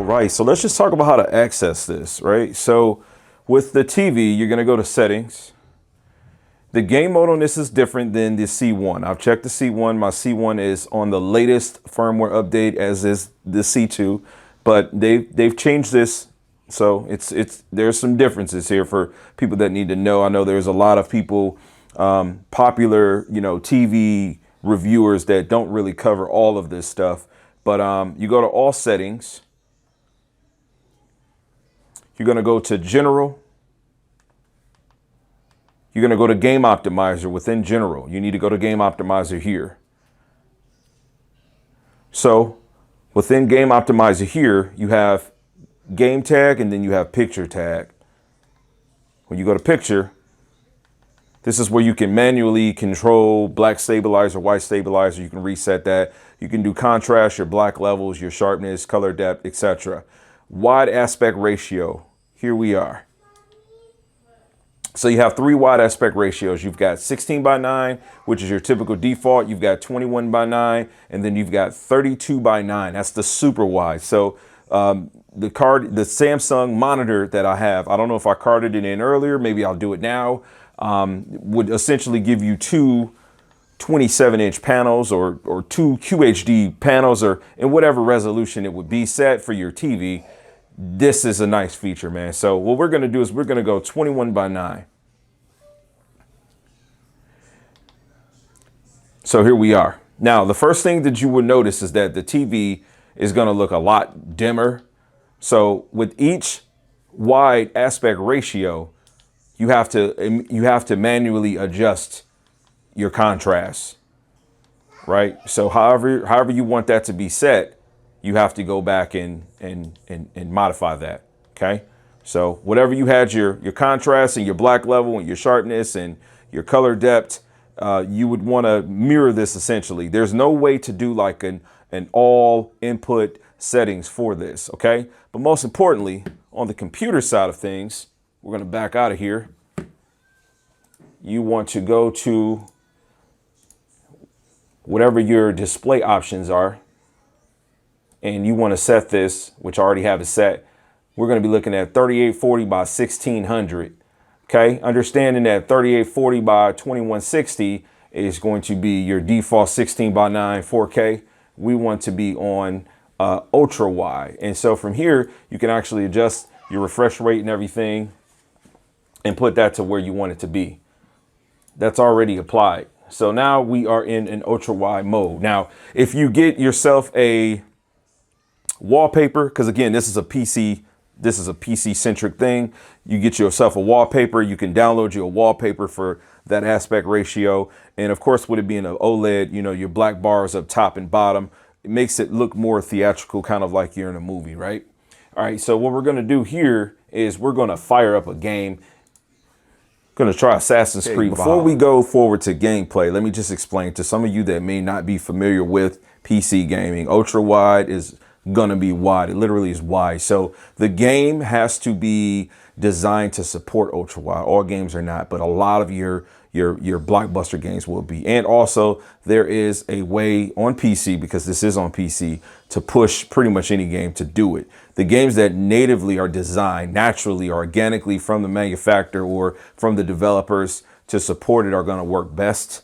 All right, so let's just talk about how to access this, right? So with the TV, you're gonna go to settings. The game mode on this is different than the C1. I've checked the C1. My C1 is on the latest firmware update, as is the C2, but they've changed this. So there's some differences here for people that need to know. I know there's a lot of people, popular, TV reviewers that don't really cover all of this stuff. But you go to all settings. You're going to go to general. You're going to go to game optimizer within general. You need to go to game optimizer here. So within game optimizer here, you have game tag and then you have picture tag. When you go to picture, this is where you can manually control black stabilizer, white stabilizer. You can reset that. You can do contrast, your black levels, your sharpness, color depth, etc. Wide aspect ratio. Here we are. So you have 3 wide aspect ratios. You've got 16:9, which is your typical default. You've got 21:9, and then you've got 32:9. That's the super wide. So the Samsung monitor that I have, I don't know if I carded it in earlier, maybe I'll do it now, would essentially give you 2 27-inch panels or 2 QHD panels, or in whatever resolution it would be set for your TV. This is a nice feature, man. So what we're going to do is we're going to go 21:9. So here we are. Now, the first thing that you will notice is that the TV is going to look a lot dimmer. So with each wide aspect ratio, you have to manually adjust your contrast, right? So however you want that to be set, you have to go back and modify that. Okay. So whatever you had your contrast and your black level and your sharpness and your color depth, you would want to mirror this essentially. There's no way to do like an all input settings for this. Okay. But most importantly, on the computer side of things, we're going to back out of here. You want to go to whatever your display options are. And you want to set this, which I already have it set. We're going to be looking at 3840 by 1600. Okay. Understanding that 3840 by 2160 is going to be your default 16:9 4K. We want to be on ultra wide. And so from here, you can actually adjust your refresh rate and everything and put that to where you want it to be. That's already applied. So now we are in an ultra wide mode. Now, if you get yourself a wallpaper, because again, this is a PC centric thing. You get yourself a wallpaper. You can download you a wallpaper for that aspect ratio. And of course, with it being an OLED, your black bars up top and bottom, it makes it look more theatrical, kind of like you're in a movie, right? All right. So what we're going to do here is we're going to fire up a game. Going to try Assassin's Creed. Before we go forward to gameplay, let me just explain to some of you that may not be familiar with PC gaming. Ultra wide is gonna be wide. It literally is wide. So the game has to be designed to support ultra wide. All games are not, but a lot of your blockbuster games will be. And also there is a way on PC, because this is on PC, to push pretty much any game to do it. The games that natively are designed naturally or organically from the manufacturer or from the developers to support it are going to work best.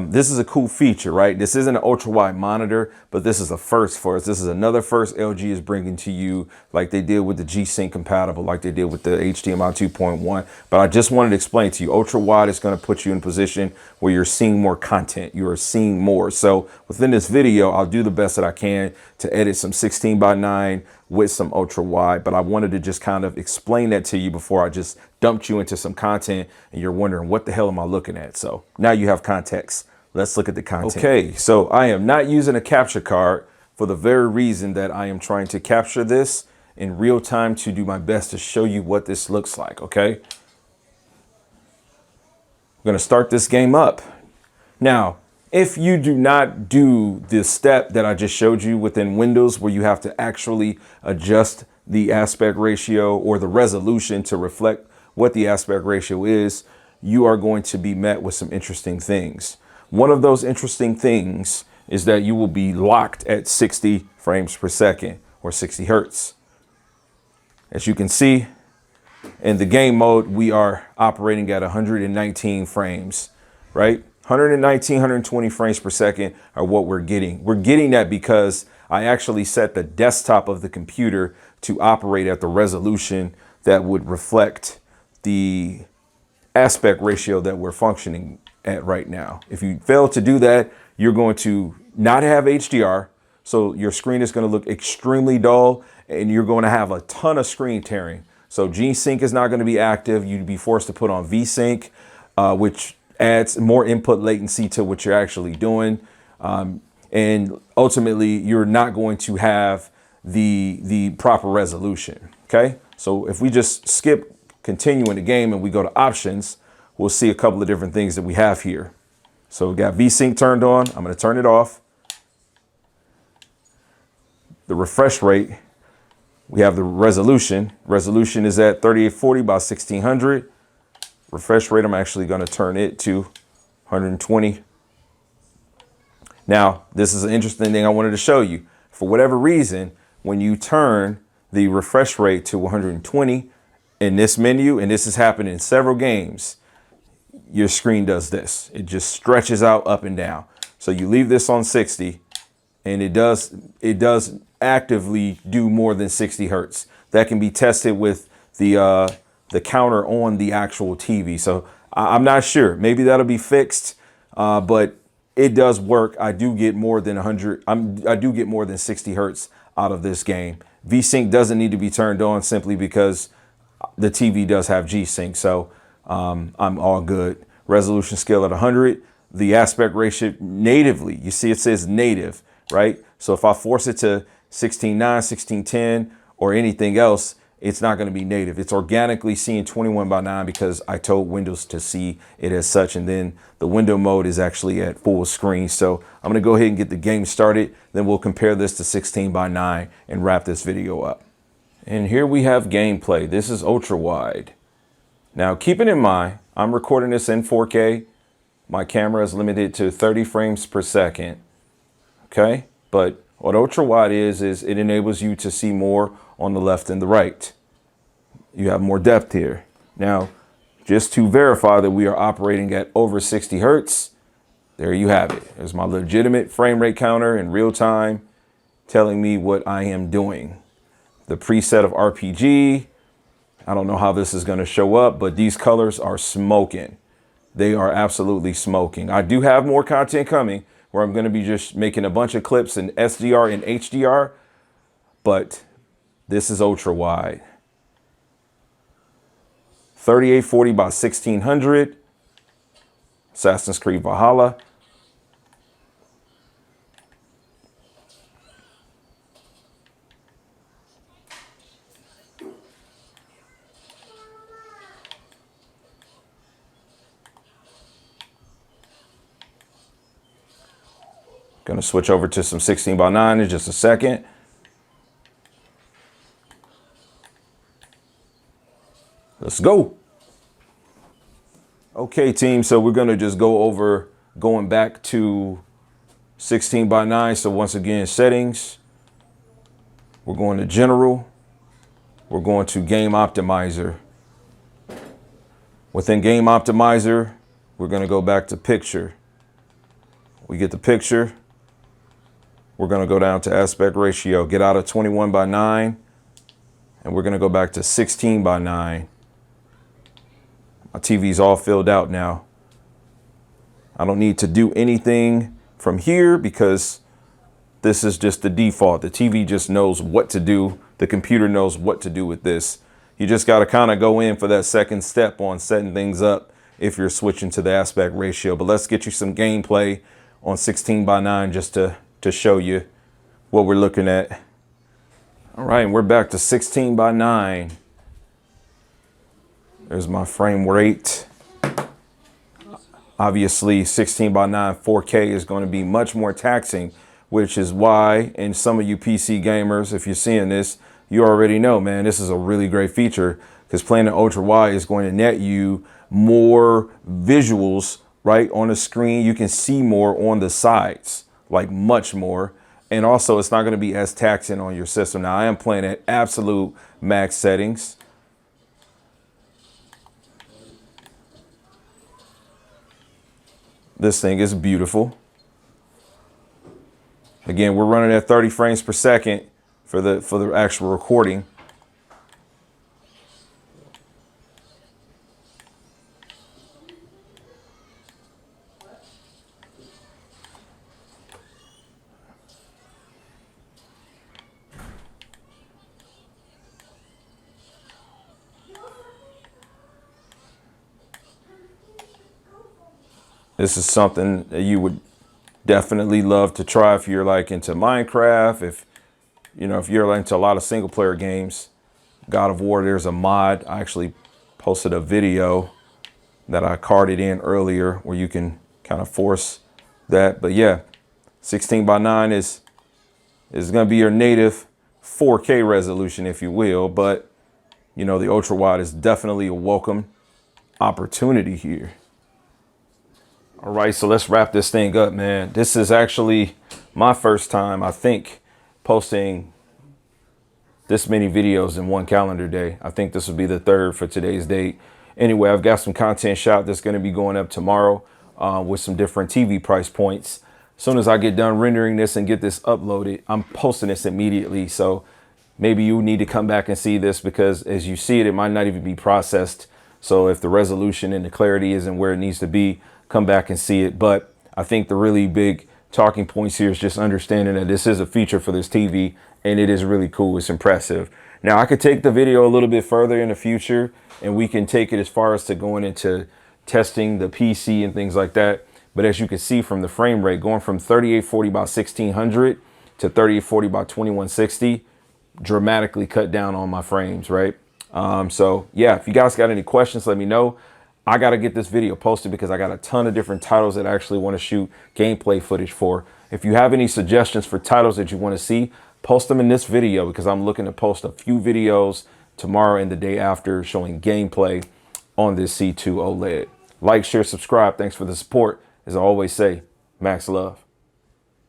This is a cool feature, right? This isn't an ultra wide monitor, but this is a first for us. This is another first LG is bringing to you, like they did with the G-Sync compatible, like they did with the HDMI 2.1. But I just wanted to explain to you, ultra wide is going to put you in a position where you're seeing more content. You are seeing more. So within this video, I'll do the best that I can to edit some 16:9 with some ultra wide, but I wanted to just kind of explain that to you before I just dumped you into some content and you're wondering, what the hell am I looking at? So now you have context. Let's look at the content. Okay, so I am not using a capture card for the very reason that I am trying to capture this in real time to do my best to show you what this looks like, okay? I'm gonna start this game up. Now, if you do not do the step that I just showed you within Windows, where you have to actually adjust the aspect ratio or the resolution to reflect what the aspect ratio is, you are going to be met with some interesting things. One of those interesting things is that you will be locked at 60 frames per second or 60 hertz. As you can see, in the game mode, we are operating at 119 frames, right? 119, 120 frames per second are what we're getting. We're getting that because I actually set the desktop of the computer to operate at the resolution that would reflect the aspect ratio that we're functioning at right now. If you fail to do that, you're going to not have HDR. So your screen is going to look extremely dull and you're going to have a ton of screen tearing. So G-Sync is not going to be active. You'd be forced to put on V-Sync, which adds more input latency to what you're actually doing. And ultimately, you're not going to have the proper resolution. Okay, so if we just skip continue in the game and we go to options, we'll see a couple of different things that we have here. So we got V-Sync turned on. I'm going to turn it off. The refresh rate, we have the resolution. Resolution is at 3840 by 1600. Refresh rate, I'm actually going to turn it to 120. Now, this is an interesting thing I wanted to show you. For whatever reason, when you turn the refresh rate to 120 in this menu, and this has happened in several games, your screen does this. It just stretches out up and down. So you leave this on 60 and it does actively do more than 60 hertz. That can be tested with the counter on the actual TV. So I'm not sure. Maybe that'll be fixed, but it does work. I do get more than 100. I do get more than 60 hertz out of this game. V-Sync doesn't need to be turned on simply because the TV does have G-Sync. So I'm all good. Resolution scale at 100. The aspect ratio natively, you see it says native, right? So if I force it to 16:9, 16:10 or anything else, it's not going to be native. It's organically seeing 21:9 because I told Windows to see it as such. And then the window mode is actually at full screen. So I'm going to go ahead and get the game started. Then we'll compare this to 16:9 and wrap this video up. And here we have gameplay. This is ultra wide. Now, keeping in mind, I'm recording this in 4K. My camera is limited to 30 frames per second. Okay, but what ultra wide is it enables you to see more on the left and the right. You have more depth here. Now, just to verify that we are operating at over 60 hertz, there you have it. There's my legitimate frame rate counter in real time telling me what I am doing. The preset of RPG, I don't know how this is going to show up, but these colors are smoking. They are absolutely smoking. I do have more content coming where I'm going to be just making a bunch of clips in SDR and HDR, but this is ultra wide. 3840 by 1600. Assassin's Creed Valhalla. Going to switch over to some 16:9 in just a second. Let's go. Okay, team. So we're going to just go over going back to 16:9. So once again, settings. We're going to general. We're going to game optimizer. Within game optimizer, we're going to go back to picture. We get the picture. We're going to go down to aspect ratio, get out of 21:9, and we're going to go back to 16:9. My TV's all filled out now. I don't need to do anything from here because this is just the default. The TV just knows what to do. The computer knows what to do with this. You just got to kind of go in for that second step on setting things up if you're switching to the aspect ratio. But let's get you some gameplay on 16:9 just to show you what we're looking at. All right, and we're back to 16:9. There's my frame rate. Obviously, 16:9 4K is going to be much more taxing, which is why, and some of you PC gamers, if you're seeing this, you already know, man, this is a really great feature because playing an ultra wide is going to net you more visuals right on the screen. You can see more on the sides, like much more. And also, it's not going to be as taxing on your system. Now, I am playing at absolute max settings. This thing is beautiful. Again, we're running at 30 frames per second for the actual recording. This is something that you would definitely love to try if you're like into Minecraft, if you're into a lot of single player games. God of War, there's a mod. I actually posted a video that I carded in earlier where you can kind of force that. But yeah, 16:9 is going to be your native 4K resolution, if you will. But the ultra wide is definitely a welcome opportunity here. All right, so let's wrap this thing up, man. This is actually my first time, I think, posting this many videos in one calendar day. I think this will be the third for today's date. Anyway, I've got some content shot that's going to be going up tomorrow with some different TV price points. As soon as I get done rendering this and get this uploaded, I'm posting this immediately. So maybe you need to come back and see this, because as you see it, it might not even be processed. So if the resolution and the clarity isn't where it needs to be, come back and see it. But I think the really big talking points here is just understanding that this is a feature for this TV, and it is really cool. It's impressive. Now, I could take the video a little bit further in the future, and we can take it as far as to going into testing the PC and things like that. But as you can see from the frame rate, going from 3840 by 1600 to 3840 by 2160, dramatically cut down on my frames, right? So yeah, if you guys got any questions, let me know. I got to get this video posted because I got a ton of different titles that I actually want to shoot gameplay footage for. If you have any suggestions for titles that you want to see, post them in this video, because I'm looking to post a few videos tomorrow and the day after showing gameplay on this C2 OLED. Like, share, subscribe. Thanks for the support. As I always say, max love.